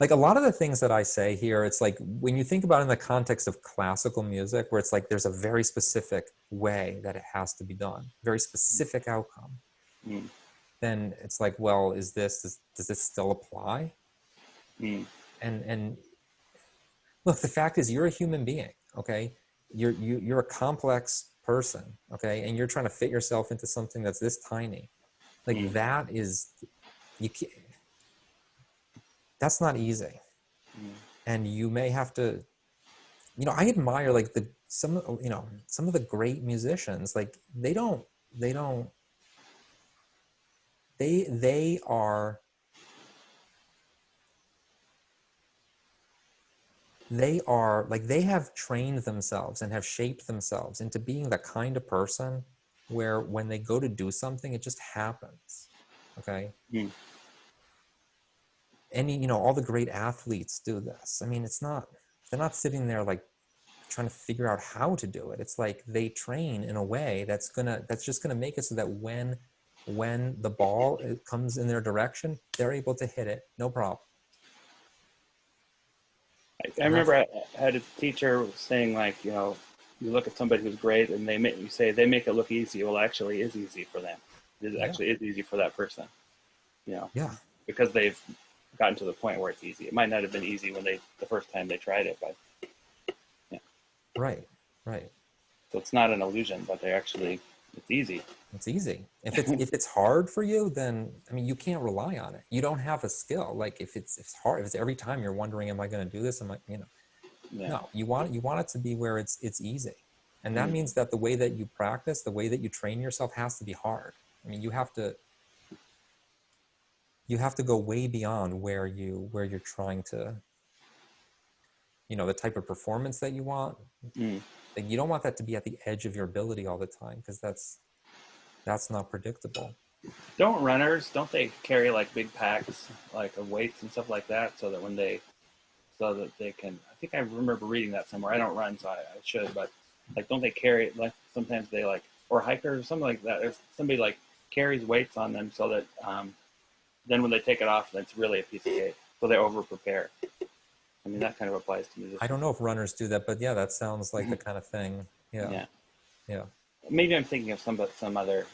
Like a lot of the things that I say here, it's like when you think about it in the context of classical music, where it's like there's a very specific way that it has to be done, very specific outcome. Then it's like, well, does this still apply? And look, the fact is, you're a human being, okay? You're a complex person, okay? And you're trying to fit yourself into something that's this tiny. Like that is, you can't, that's not easy. And you may have to, I admire like some of the great musicians, like they are like, they have trained themselves and have shaped themselves into being the kind of person where when they go to do something, it just happens. Okay. All the great athletes do this. I mean, they're not sitting there like trying to figure out how to do it. It's like they train in a way that's just gonna make it so that when the ball comes in their direction, they're able to hit it, no problem. I remember I had a teacher saying, like, you look at somebody who's great and they make it look easy. Well, actually, it is easy for them. It actually is easy for that person. Yeah. Because they've gotten to the point where it's easy. It might not have been easy when the first time they tried it, but yeah. Right. So it's not an illusion, but it's easy. It's easy. If it's hard for you, then I mean, you can't rely on it. You don't have a skill. Like if it's hard, if it's every time you're wondering, am I going to do this? No. You want it to be where it's easy, and that means that the way that you practice, the way that you train yourself, has to be hard. I mean, you have to go way beyond where you're trying to, the type of performance that you want. Like you don't want that to be at the edge of your ability all the time, because that's not predictable. Don't they carry like big packs like of weights and stuff like that so that they can, I think I remember reading that somewhere. I don't run, so I should, but like, don't they carry it, like sometimes they like, or hikers or something like that, there's somebody like carries weights on them so that then when they take it off, it's really a piece of cake. So they over prepare. I mean, that kind of applies to musicians. I don't know if runners do that, but yeah, that sounds like the kind of thing. Yeah. Maybe I'm thinking of some other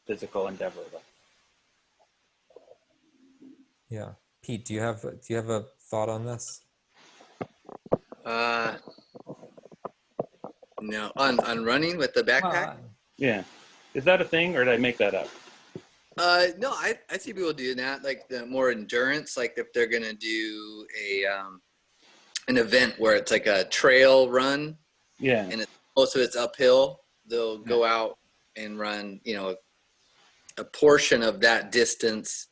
physical endeavor. But. Yeah. Pete, do you have a thought on this? Uh, no, on running with the backpack. Yeah. Is that a thing, or did I make that up? No, I see people doing that, like the more endurance, like if they're gonna do an event where it's like a trail run, Yeah. and most of it's uphill, they'll go out and run, a portion of that distance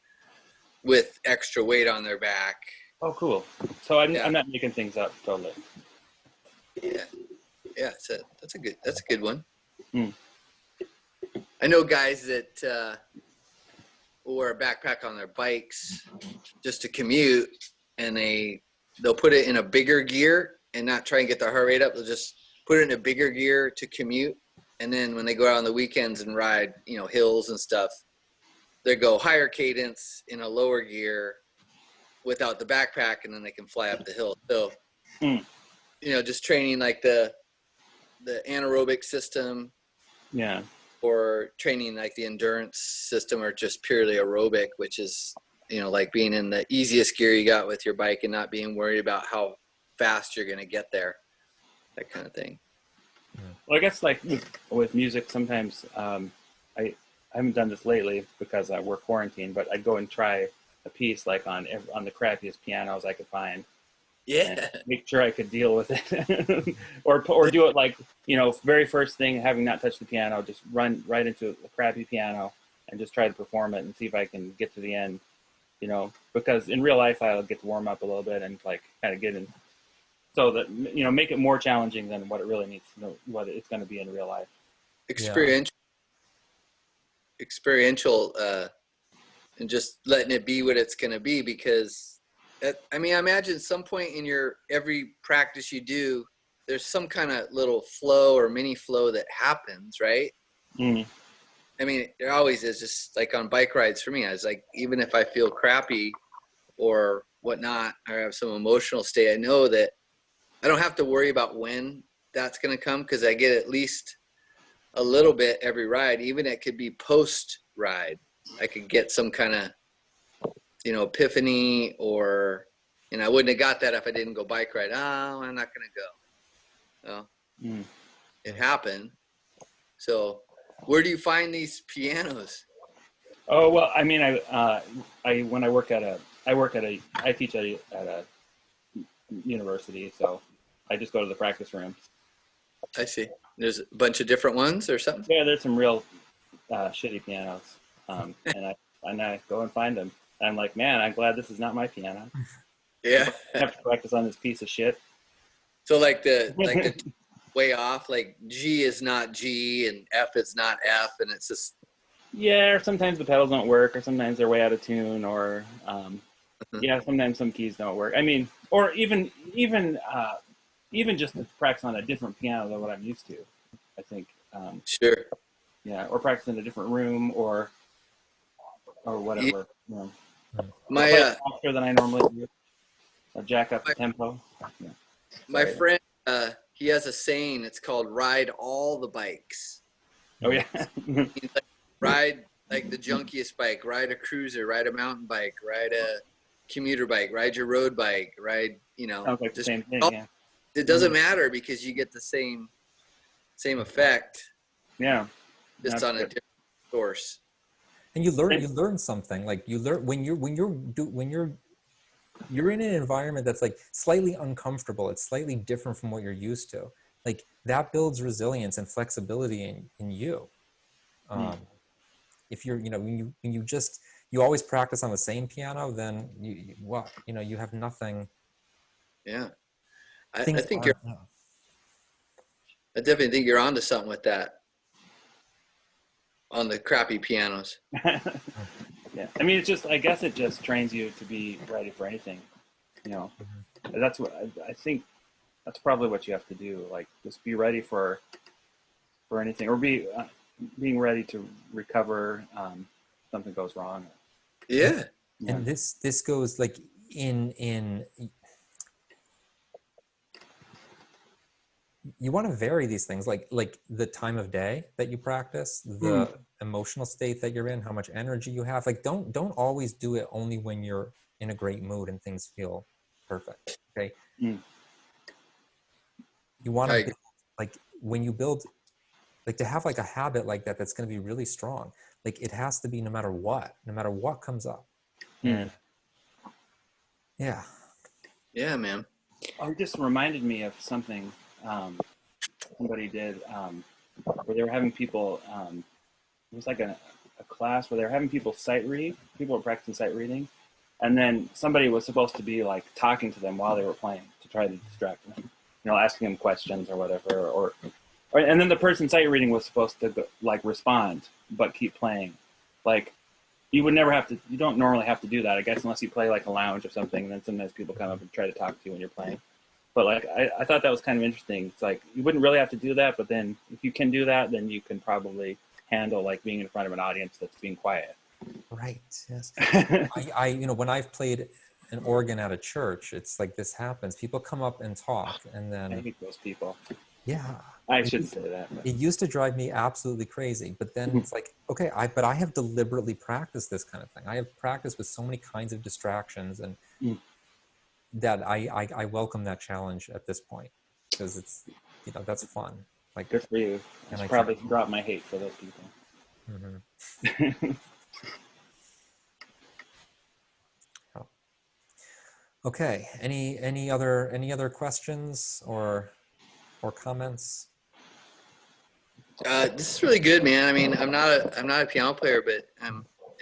with extra weight on their back. Oh, cool. So I'm Yeah. not making things up totally. Yeah, that's a good one. Mm. I know guys that will wear a backpack on their bikes just to commute, and they'll put it in a bigger gear and not try and get their heart rate up. They'll just put it in a bigger gear to commute, and then when they go out on the weekends and ride, hills and stuff, they go higher cadence in a lower gear without the backpack, and then they can fly up the hill. So, just training like the anaerobic system, Yeah. or training like the endurance system, or just purely aerobic, which is, like being in the easiest gear you got with your bike and not being worried about how fast you're going to get there, that kind of thing. Well, I guess like with music, sometimes I haven't done this lately because we're quarantined, but I'd go and try a piece like on the crappiest pianos I could find. Yeah. Make sure I could deal with it, or do it like, very first thing, having not touched the piano, just run right into a crappy piano and just try to perform it and see if I can get to the end. Because in real life I'll get to warm up a little bit and like kind of get in, so that make it more challenging than what it really needs to know, what it's going to be in real life. Experiential, and just letting it be what it's going to be, because I imagine some point in your every practice you do, there's some kind of little flow or mini flow that happens, right? Mm. There always is. Just like on bike rides for me, I was like, even if I feel crappy or whatnot, or have some emotional state, I know that I don't have to worry about when that's going to come, because I get at least a little bit every ride. Even it could be post ride, I could get some kind of epiphany, or I wouldn't have got that if I didn't go bike ride. Oh, I'm not going to go. Well, it happened. So where do you find these pianos? Oh, well, I teach at a university, so I just go to the practice rooms. I see. There's a bunch of different ones or something? Yeah, there's some real shitty pianos, and I go and find them. And I'm like, man, I'm glad this is not my piano. Yeah. I have to practice on this piece of shit. So like the way off, like G is not G and F is not F, and it's just. Yeah, or sometimes the pedals don't work, or sometimes they're way out of tune, or sometimes some keys don't work. Or even just to practice on a different piano than what I'm used to, I think. Sure. Yeah, or practice in a different room, or whatever. Yeah. My faster than I normally do. Or jack up the tempo. Yeah. My friend, he has a saying. It's called "Ride all the bikes." Oh yeah. He's like, ride like the junkiest bike. Ride a cruiser. Ride a mountain bike. Ride a commuter bike. Ride your road bike. Ride. Sounds like the same thing. Yeah. It doesn't matter, because you get the same effect. Yeah. Just on a different source. And you learn something. Like you learn when you're in an environment that's like slightly uncomfortable. It's slightly different from what you're used to. Like that builds resilience and flexibility in you. If you're, when you always practice on the same piano, then you have nothing. Yeah. I definitely think you're onto something with that on the crappy pianos. Yeah. I guess it just trains you to be ready for anything. That's what I think. That's probably what you have to do. Like, just be ready for anything, or being ready to recover. Something goes wrong. Yeah. And this goes like in. You want to vary these things, like the time of day that you practice, the emotional state that you're in, how much energy you have. Like don't always do it only when you're in a great mood and things feel perfect. Okay. You want I to, like, when you build, like, to have like a habit like that, that's going to be really strong. Like, it has to be no matter what comes up. And yeah. yeah, man. Oh, it just reminded me of something somebody did where they were having people. It was like a class where they were having people sight read. People were practicing sight reading, and then somebody was supposed to be like talking to them while they were playing to try to distract them. You know, asking them questions or whatever, or and then the person sight reading was supposed to go, like respond but keep playing. Like you would never have to. You don't normally have to do that, I guess, unless you play like a lounge or something. And then sometimes people come up and try to talk to you when you're playing. But like I thought that was kind of interesting. It's like you wouldn't really have to do that, but then if you can do that, then you can probably handle like being in front of an audience that's being quiet. Right. Yes. I you know, when I've played an organ at a church, it's like this happens. People come up and talk, and I then hate those people. yeah, I shouldn't say that. But. it used to drive me absolutely crazy. But then it's like, okay, but I have deliberately practiced this kind of thing. I have practiced with so many kinds of distractions, and that I welcome that challenge at this point, because it's, you know, that's fun. Like, Good for you. I should probably drop my hate for those people. Mm-hmm. Oh. Okay. Any other questions or comments? This is really good, man. I mean, I'm not a piano player, but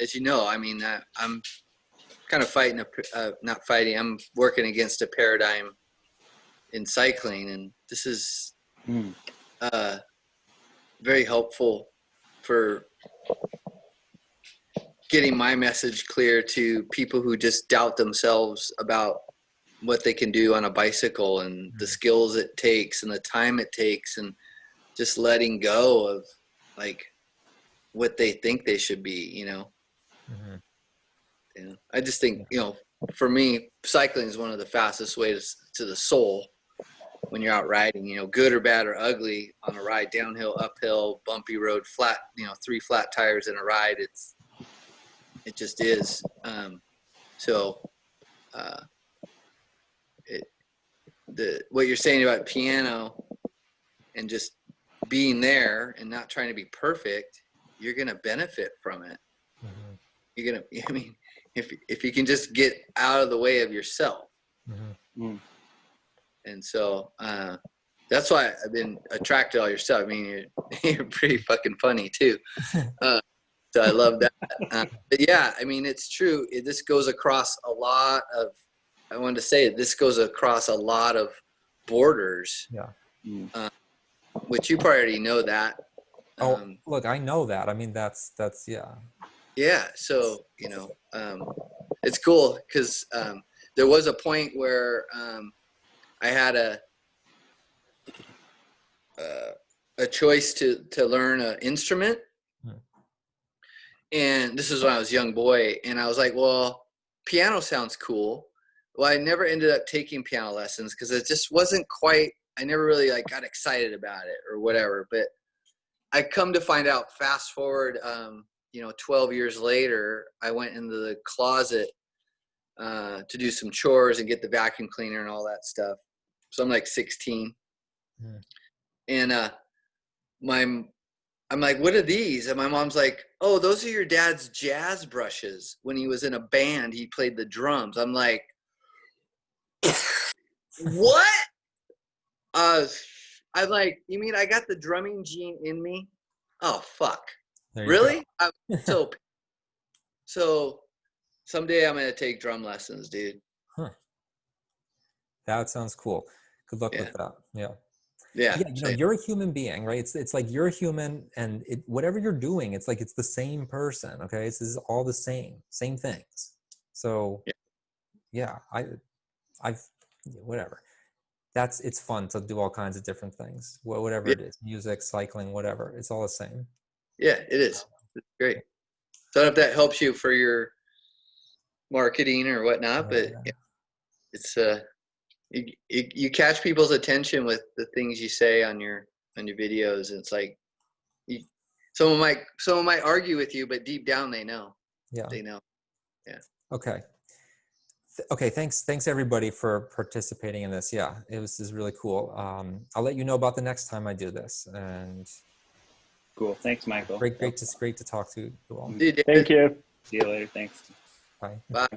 as you know, I mean, I'm kind of fighting not fighting. I'm working against a paradigm in cycling, and this is very helpful for getting my message clear to people who just doubt themselves about what they can do on a bicycle and the skills it takes and the time it takes, and just letting go of like what they think they should be, you know. Yeah. I just think, you know, for me, cycling is one of the fastest ways to the soul when you're out riding, you know, good or bad or ugly on a ride, downhill, uphill, bumpy road, flat, you know, 3 flat tires in a ride. It just is. What you're saying about piano and just being there and not trying to be perfect, you're going to benefit from it. You're going to, I mean, if you can just get out of the way of yourself. And so, that's why I've been attracted to all your stuff. I mean, you're pretty fucking funny too. So I love that. But yeah, I mean, it's true. This goes across a lot of, I wanted to say this goes across a lot of borders. Yeah. Which you probably already know that. Look, I know that. I mean, that's yeah. Yeah. So, you know, it's cool because there was a point where I had a choice to learn an instrument. And this is when I was a young boy, and I was like, well, piano sounds cool. Well, I never ended up taking piano lessons because it just wasn't quite, I never really like got excited about it or whatever. But I come to find out, fast forward, you know, 12 years later, I went into the closet to do some chores and get the vacuum cleaner and all that stuff. So I'm like 16. And I'm like, what are these? And my mom's like, oh, those are your dad's jazz brushes. When he was in a band, he played the drums. I'm like, what? I'm like, you mean I got the drumming gene in me? Oh, fuck. Really? So someday I'm going to take drum lessons, dude. That sounds cool. Good luck with that. Yeah. Yeah. You know, you're a human being, right? It's like you're a human, and whatever you're doing, it's like it's the same person. Okay, this is all the same things. So yeah, I've whatever. It's fun to do all kinds of different things. Whatever it is, music, cycling, whatever. It's all the same. Yeah, it is. It's great. So I don't know if that helps you for your marketing or whatnot, but it's you catch people's attention with the things you say on your videos. It's like someone might argue with you, but deep down they know. Yeah. They know. Yeah. Okay. Okay, thanks everybody for participating in this. Yeah, this is really cool. I'll let you know about the next time I do this. And Cool. Thanks, Michael. great to talk to you all. See you, David. Thank you. See you later. Thanks. Bye. Bye.